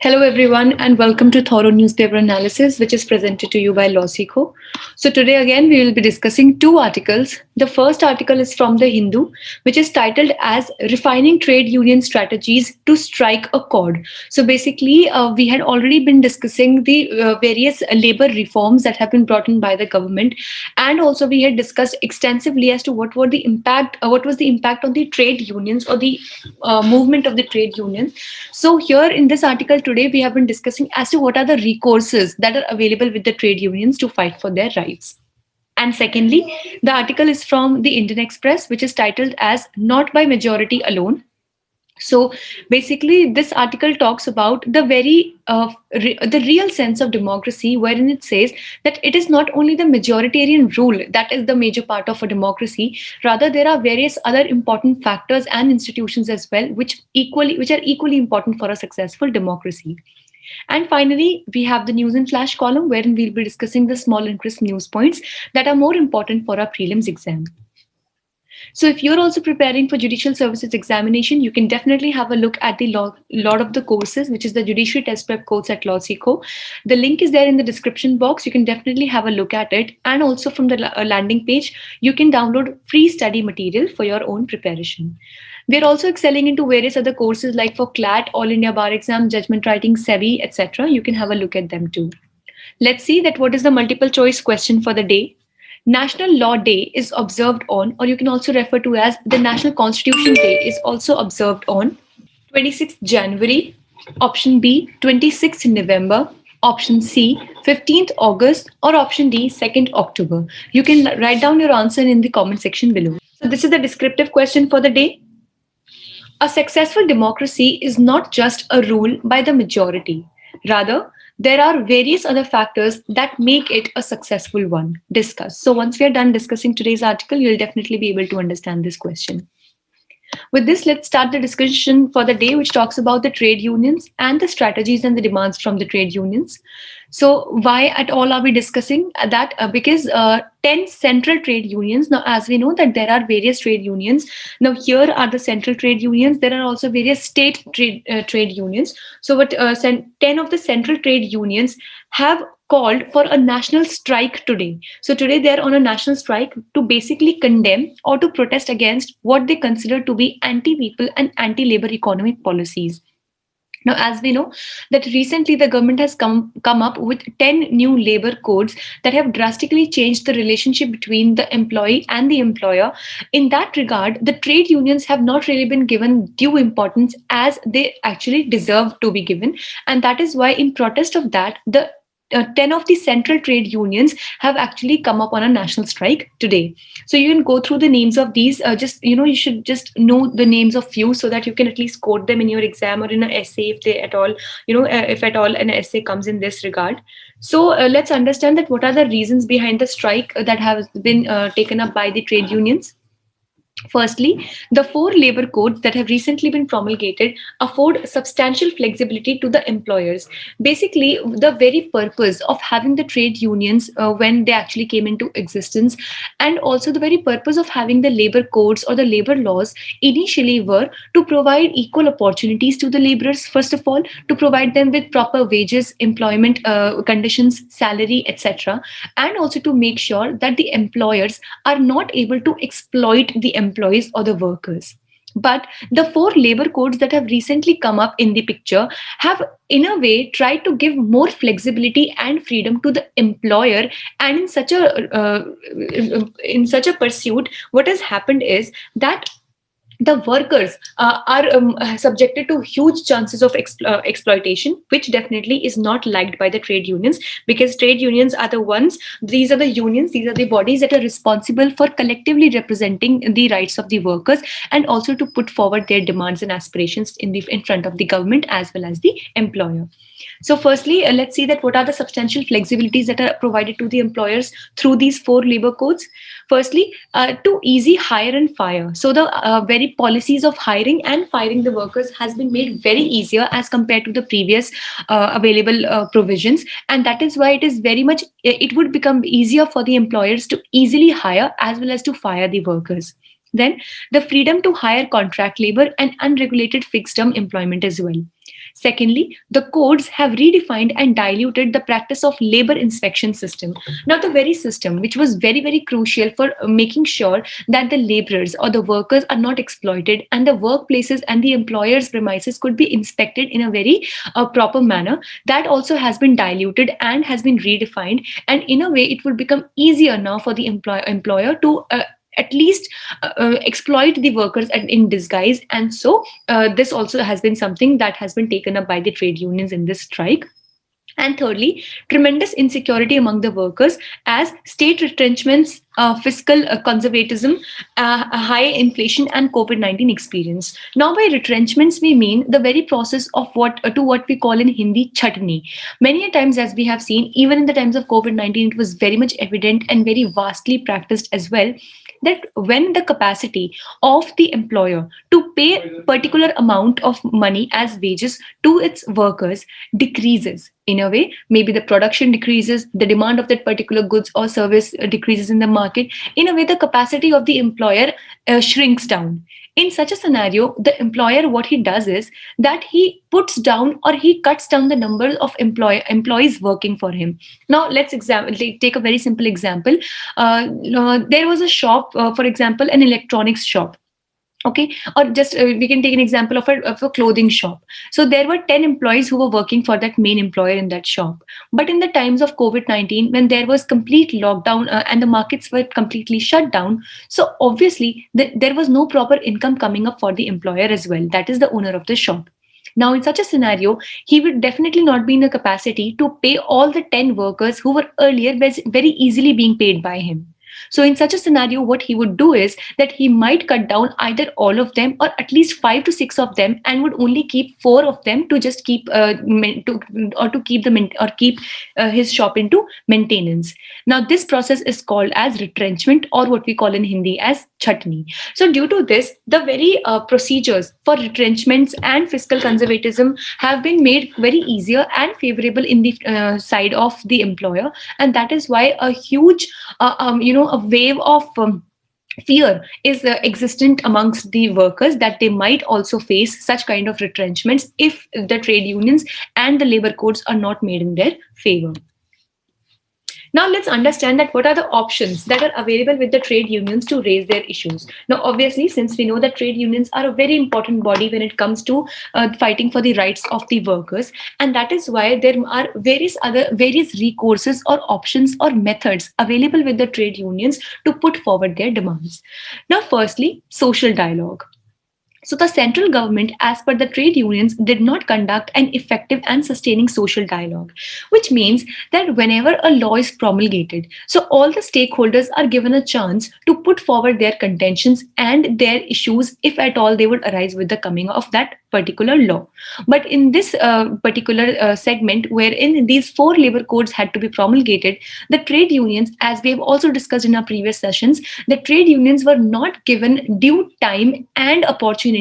Hello, everyone, and welcome to Thorough Newspaper Analysis, which is presented to you by LawSikho. So, today again, we will be discussing two articles. The first article is from The Hindu, which is titled as Refining Trade Union Strategies to Strike a Chord. So, basically, we had already been discussing the various labor reforms that have been brought in by the government, and also we had discussed extensively as to what was the impact on the trade unions or the movement of the trade unions. So here in this article today, we have been discussing as to what are the recourses that are available with the trade unions to fight for their rights. And secondly, the article is from the Indian Express, which is titled as Not by Majority Alone. So basically, this article talks about the real sense of democracy, wherein it says that it is not only the majoritarian rule that is the major part of a democracy. Rather, there are various other important factors and institutions as well, which are equally important for a successful democracy. And finally, we have the news and flash column, wherein we'll be discussing the small and crisp news points that are more important for our prelims exam. So if you're also preparing for judicial services examination, you can definitely have a look at the lot of the courses, which is the judiciary test prep course at LawSikho. The link is there in the description box. You can definitely have a look at it. And also from the landing page, you can download free study material for your own preparation. We're also excelling into various other courses like for CLAT, All India Bar Exam, Judgment Writing, SEBI, etc. You can have a look at them too. Let's see that what is the multiple choice question for the day. National Law Day is observed on, or you can also refer to as the National Constitution Day is also observed on 26th January, option B, 26th November, option C, 15th August, or option D, 2nd October. You can write down your answer in the comment section below. So this is the descriptive question for the day. A successful democracy is not just a rule by the majority. Rather, there are various other factors that make it a successful one. Discuss. So once we are done discussing today's article, you'll definitely be able to understand this question. With this, let's start the discussion for the day, which talks about the trade unions and the strategies and the demands from the trade unions. So why at all are we discussing that? Because 10 central trade unions. Now, as we know that there are various trade unions. Now, here are the central trade unions. There are also various state trade unions. So what 10 of the central trade unions have called for a national strike today. So today they are on a national strike to basically condemn or to protest against what they consider to be anti-people and anti-labor economic policies. Now, as we know that recently the government has come up with 10 new labor codes that have drastically changed the relationship between the employee and the employer. In that regard, the trade unions have not really been given due importance as they actually deserve to be given. And that is why in protest of that, the 10 of the central trade unions have actually come up on a national strike today. So you can go through the names of these. You should just know the names of few so that you can at least quote them in your exam or in an essay if they at all, if at all an essay comes in this regard. So let's understand that what are the reasons behind the strike that have been taken up by the trade unions. Firstly, the 4 labor codes that have recently been promulgated afford substantial flexibility to the employers. Basically, the very purpose of having the trade unions when they actually came into existence, and also the very purpose of having the labor codes or the labor laws initially were to provide equal opportunities to the laborers, first of all, to provide them with proper wages, employment conditions, salary, etc., and also to make sure that the employers are not able to exploit the employees or the workers. But the 4 labor codes that have recently come up in the picture have in a way tried to give more flexibility and freedom to the employer, and in such a pursuit, what has happened is that the workers are subjected to huge chances of exploitation, which definitely is not liked by the trade unions, because trade unions are the ones, these are the unions, these are the bodies that are responsible for collectively representing the rights of the workers and also to put forward their demands and aspirations in front of the government as well as the employer. So firstly, let's see that what are the substantial flexibilities that are provided to the employers through these 4 labor codes. Firstly, to easy hire and fire. So the very policies of hiring and firing the workers has been made very easier as compared to the previous available provisions. And that is why it would become easier for the employers to easily hire as well as to fire the workers. Then the freedom to hire contract labor and unregulated fixed term employment as well. Secondly, the codes have redefined and diluted the practice of labor inspection system. Now, the very system which was very, very crucial for making sure that the laborers or the workers are not exploited and the workplaces and the employers' premises could be inspected in a very proper manner, that also has been diluted and has been redefined. And in a way, it will become easier now for the employer to at least exploit the workers in disguise. And so this also has been something that has been taken up by the trade unions in this strike. And thirdly, tremendous insecurity among the workers as state retrenchments, fiscal conservatism, high inflation, and COVID-19 experience. Now, by retrenchments, we mean the very process of what we call in Hindi chutney. Many a times, as we have seen, even in the times of COVID-19, it was very much evident and very vastly practiced as well, that when the capacity of the employer to pay particular amount of money as wages to its workers decreases, in a way, maybe the production decreases, the demand of that particular goods or service decreases in the market, in a way the capacity of the employer shrinks down. In such a scenario, the employer, what he does is that he puts down or he cuts down the number of employees working for him. Now, take a very simple example. There was a shop, for example, an electronics shop. Okay, or just we can take an example of a clothing shop. So there were 10 employees who were working for that main employer in that shop. But in the times of COVID-19, when there was complete lockdown and the markets were completely shut down, so obviously there was no proper income coming up for the employer as well, that is the owner of the shop. Now, in such a scenario, he would definitely not be in the capacity to pay all the 10 workers who were earlier very easily being paid by him. So, in such a scenario, what he would do is that he might cut down either all of them or at least 5 to 6 of them, and would only keep 4 of them to just keep keep his shop into maintenance. Now, this process is called as retrenchment, or what we call in Hindi as chutney. So, due to this, the very procedures for retrenchments and fiscal conservatism have been made very easier and favorable in the side of the employer, and that is why a huge a wave of fear is existent amongst the workers, that they might also face such kind of retrenchments if the trade unions and the labor codes are not made in their favor. Now let's understand that what are the options that are available with the trade unions to raise their issues. Now, obviously, since we know that trade unions are a very important body when it comes to fighting for the rights of the workers, and that is why there are various recourses or options or methods available with the trade unions to put forward their demands. Now, firstly, social dialogue. So the central government, as per the trade unions, did not conduct an effective and sustaining social dialogue, which means that whenever a law is promulgated, so all the stakeholders are given a chance to put forward their contentions and their issues, if at all they would arise with the coming of that particular law. But in this particular segment, wherein these 4 labor codes had to be promulgated, the trade unions, as we have also discussed in our previous sessions, the trade unions were not given due time and opportunity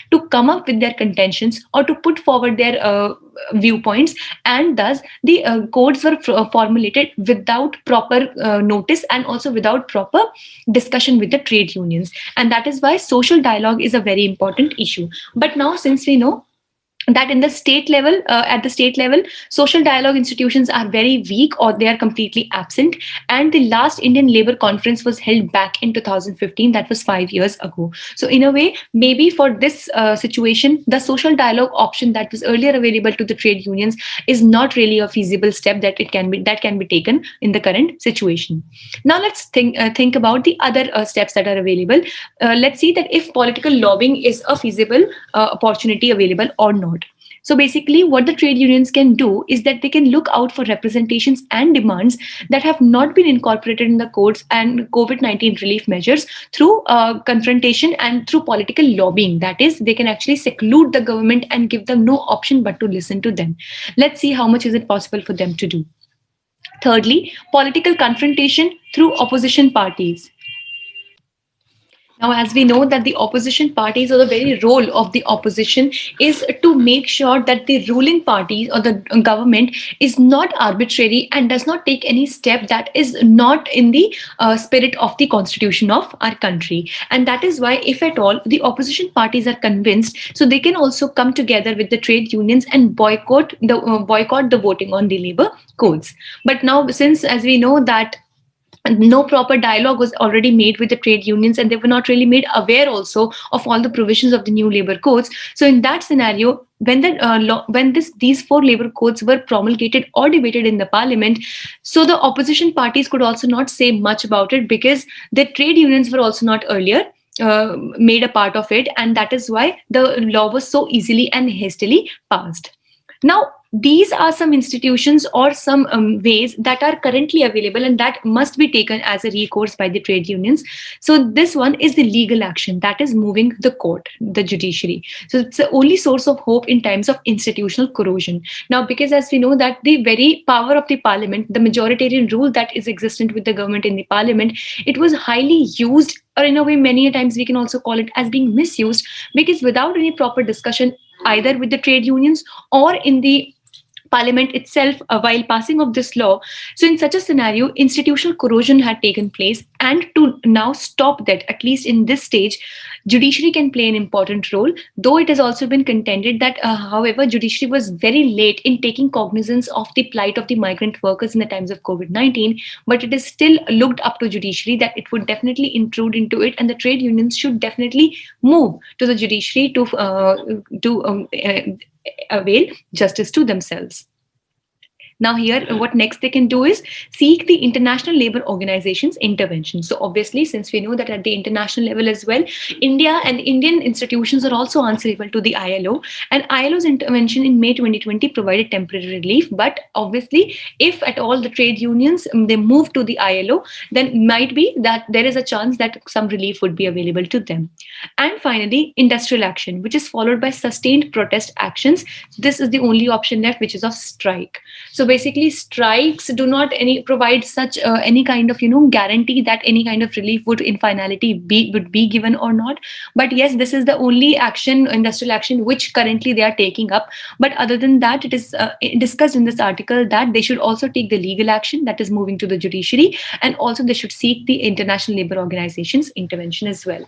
to come up with their contentions or to put forward their viewpoints, and thus the codes were formulated without proper notice and also without proper discussion with the trade unions. And that is why social dialogue is a very important issue. But now, since we know that in the state level, at the state level, social dialogue institutions are very weak or they are completely absent. And the last Indian Labour Conference was held back in 2015. That was 5 years ago. So in a way, maybe for this situation, the social dialogue option that was earlier available to the trade unions is not really a feasible step that can be taken in the current situation. Now let's think about the other steps that are available. Let's see that if political lobbying is a feasible opportunity available or not. So basically, what the trade unions can do is that they can look out for representations and demands that have not been incorporated in the codes and COVID-19 relief measures through confrontation and through political lobbying. That is, they can actually seclude the government and give them no option but to listen to them. Let's see how much is it possible for them to do. Thirdly, political confrontation through opposition parties. Now, as we know that the opposition parties, or the very role of the opposition, is to make sure that the ruling parties or the government is not arbitrary and does not take any step that is not in the spirit of the constitution of our country. And that is why, if at all, the opposition parties are convinced, so they can also come together with the trade unions and boycott the voting on the labor codes. But now, since as we know that no proper dialogue was already made with the trade unions, and they were not really made aware also of all the provisions of the new labor codes. So in that scenario, when these four labor codes were promulgated or debated in the parliament, so the opposition parties could also not say much about it, because the trade unions were also not earlier made a part of it, and that is why the law was so easily and hastily passed. Now, these are some institutions or some ways that are currently available and that must be taken as a recourse by the trade unions. So this one is the legal action, that is moving the court, the judiciary. So it's the only source of hope in times of institutional corrosion. Now, because as we know that the very power of the parliament, the majoritarian rule that is existent with the government in the parliament, it was highly used, or in a way many a times we can also call it as being misused, because without any proper discussion either with the trade unions or in the parliament itself while passing of this law. So in such a scenario, institutional corrosion had taken place, and to now stop that, at least in this stage, judiciary can play an important role, though it has also been contended that however, judiciary was very late in taking cognizance of the plight of the migrant workers in the times of COVID-19, but it is still looked up to judiciary that it would definitely intrude into it, and the trade unions should definitely move to the judiciary to avail justice to themselves. Now here, what next they can do is seek the International Labour Organization's intervention. So obviously, since we know that at the international level as well, India and Indian institutions are also answerable to the ILO. And ILO's intervention in May 2020 provided temporary relief. But obviously, if at all the trade unions, they move to the ILO, then might be that there is a chance that some relief would be available to them. And finally, industrial action, which is followed by sustained protest actions. This is the only option left, which is of strike. So basically, strikes do not provide such any kind of guarantee that any kind of relief would in finality would be given or not. But yes, this is the only action, industrial action, which currently they are taking up. But other than that, it is discussed in this article that they should also take the legal action, that is moving to the judiciary, and also they should seek the International Labour Organization's intervention as well.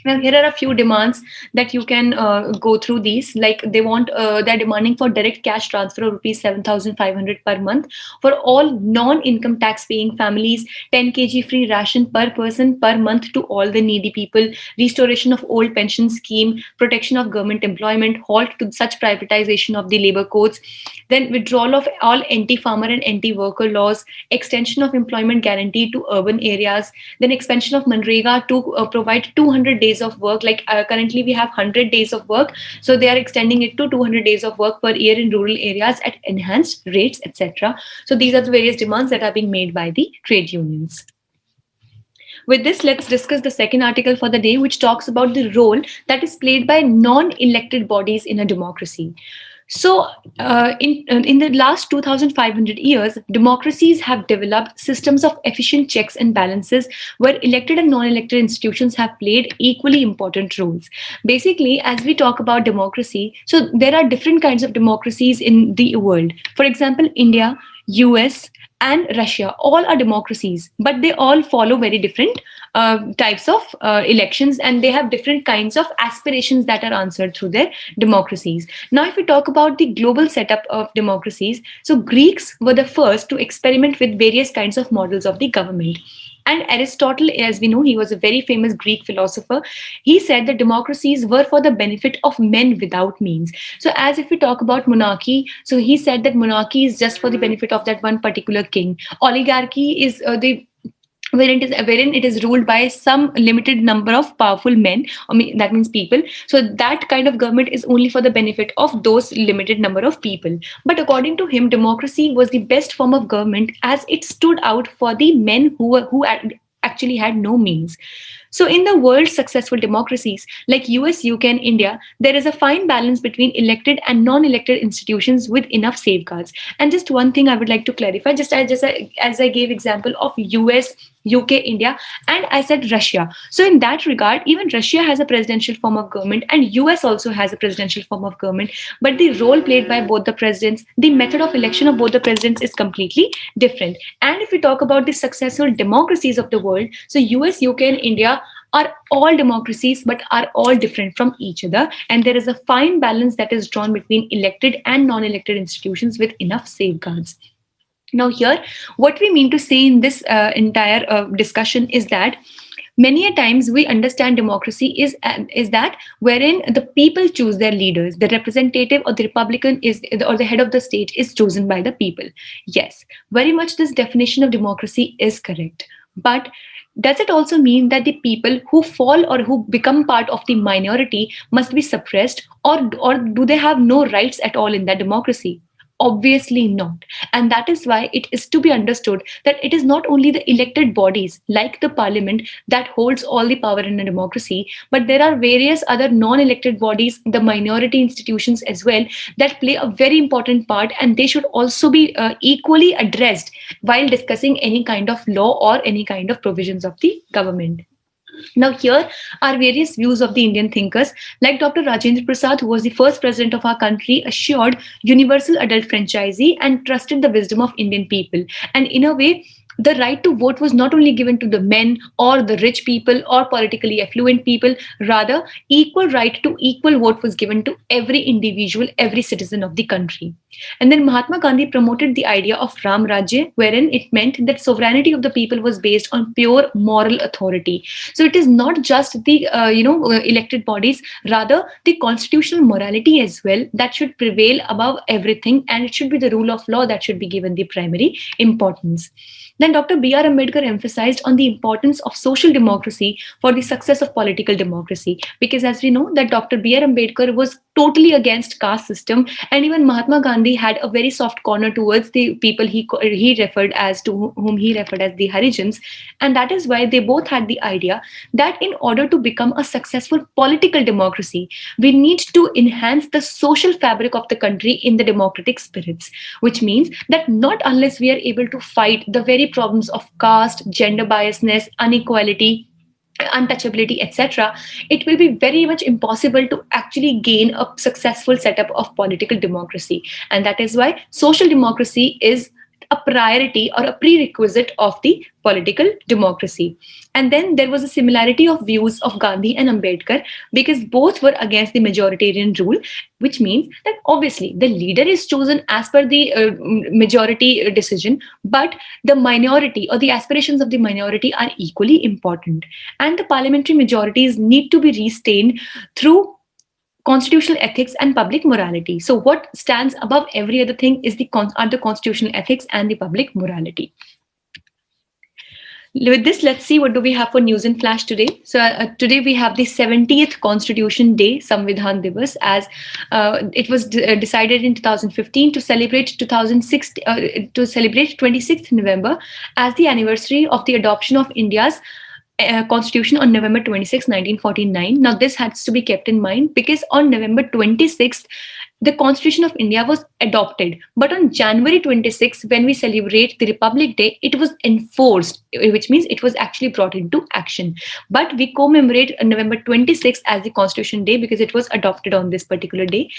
Now, here are a few demands that you can go through these. Like they're demanding for direct cash transfer of rupees 7,500 per month for all non-income tax paying families, 10 kg free ration per person per month to all the needy people, restoration of old pension scheme, protection of government employment, halt to such privatization of the labor codes, then withdrawal of all anti-farmer and anti-worker laws, extension of employment guarantee to urban areas, then expansion of Manrega to provide 200 days of work. Like currently we have 100 days of work, so they are extending it to 200 days of work per year in rural areas at enhanced rates, etc. So these are the various demands that are being made by the trade unions. With this, let's discuss the second article for the day, which talks about the role that is played by non-elected bodies in a democracy. So in the last 2,500 years, democracies have developed systems of efficient checks and balances where elected and non-elected institutions have played equally important roles. Basically, as we talk about democracy, so there are different kinds of democracies in the world. For example, India, US, and Russia, all are democracies, but they all follow very different types of elections, and they have different kinds of aspirations that are answered through their democracies. Now, if we talk about the global setup of democracies, so Greeks were the first to experiment with various kinds of models of the government. And Aristotle, as we know, he was a very famous Greek philosopher. He said that democracies were for the benefit of men without means. So as if we talk about monarchy, so he said that monarchy is just for the benefit of that one particular king. Oligarchy is wherein it is ruled by some limited number of powerful men, that means people. So that kind of government is only for the benefit of those limited number of people. But according to him, democracy was the best form of government as it stood out for the men who actually had no means. So in the world's successful democracies like US, UK, and India, there is a fine balance between elected and non-elected institutions with enough safeguards. And just one thing I would like to clarify, just as I gave example of US, UK, India, and I said Russia. So in that regard, even Russia has a presidential form of government and US also has a presidential form of government. But the role played by both the presidents, the method of election of both the presidents is completely different. And if we talk about the successful democracies of the world, so US, UK, and India are all democracies but are all different from each other, and there is a fine balance that is drawn between elected and non-elected institutions with enough safeguards. Now here, what we mean to say in this entire discussion is that many a times we understand democracy is that wherein the people choose their leaders, the representative or the republican is or the head of the state is chosen by the people. Yes, very much this definition of democracy is correct, but does it also mean that the people who fall or who become part of the minority must be suppressed, or do they have no rights at all in that democracy? Obviously not. And that is why it is to be understood that it is not only the elected bodies like the parliament that holds all the power in a democracy, but there are various other non-elected bodies, the minority institutions as well, that play a very important part, and they should also be equally addressed while discussing any kind of law or any kind of provisions of the government. Now, here are various views of the Indian thinkers, like Dr. Rajendra Prasad, who was the first president of our country, assured universal adult franchisee and trusted the wisdom of Indian people. And in a way, the right to vote was not only given to the men or the rich people or politically affluent people, rather, equal right to equal vote was given to every individual, every citizen of the country. And then Mahatma Gandhi promoted the idea of Ram Rajya, wherein it meant that sovereignty of the people was based on pure moral authority. So it is not just the elected bodies, rather the constitutional morality as well that should prevail above everything, and it should be the rule of law that should be given the primary importance. Then Dr. B.R. Ambedkar emphasized on the importance of social democracy for the success of political democracy, because as we know that Dr. B.R. Ambedkar was totally against caste system, and even Mahatma Gandhi had a very soft corner towards the people he referred as to whom he referred as the Harijans, and that is why they both had the idea that in order to become a successful political democracy, we need to enhance the social fabric of the country in the democratic spirits, which means that not unless we are able to fight the very problems of caste, gender biasness, inequality, untouchability, etc., it will be very much impossible to actually gain a successful setup of political democracy. And that is why social democracy is a priority or a prerequisite of the political democracy. And then there was a similarity of views of Gandhi and Ambedkar, because both were against the majoritarian rule, which means that obviously the leader is chosen as per the majority decision, but the minority or the aspirations of the minority are equally important. And the parliamentary majorities need to be restained through constitutional ethics and public morality. So what stands above every other thing is are the constitutional ethics and the public morality. With this, let's see what do we have for news in flash today. So today we have the 70th Constitution Day, Samvidhan Divas, as it was decided in 2015 to celebrate 26th November as the anniversary of the adoption of India's Constitution on November 26, 1949. Now, this has to be kept in mind because on November 26th, the Constitution of India was adopted. But on January 26th, when we celebrate the Republic Day, it was enforced, which means it was actually brought into action. But we commemorate November 26th as the Constitution Day because it was adopted on this particular day.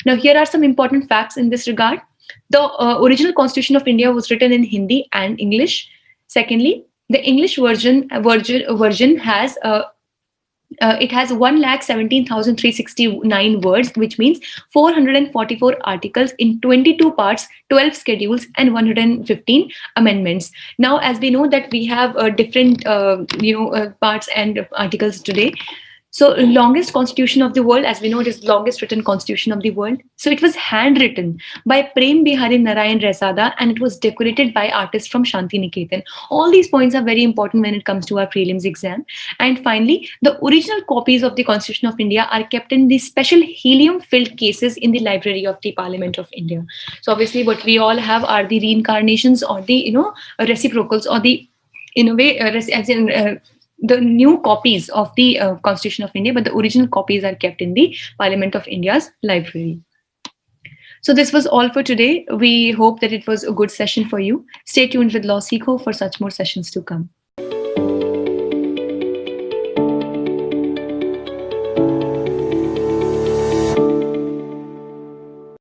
Now, here are some important facts in this regard. The original Constitution of India was written in Hindi and English. Secondly, the English version has it has 1,17,369 words, which means 444 articles in 22 parts, 12 schedules, and 115 amendments. Now, as we know that we have different parts and articles today. So, longest constitution of the world, as we know, it is longest written constitution of the world. So, it was handwritten by Prem Bihari Narayan Resada, and it was decorated by artists from Shanti Niketan. All these points are very important when it comes to our prelims exam. And finally, the original copies of the Constitution of India are kept in the special helium-filled cases in the library of the Parliament of India. So, obviously, what we all have are the reincarnations or the reciprocals or the the new copies of the Constitution of India, but the original copies are kept in the Parliament of India's library. So this was all for today. We hope that it was a good session for you. Stay tuned with LawSikho for such more sessions to come.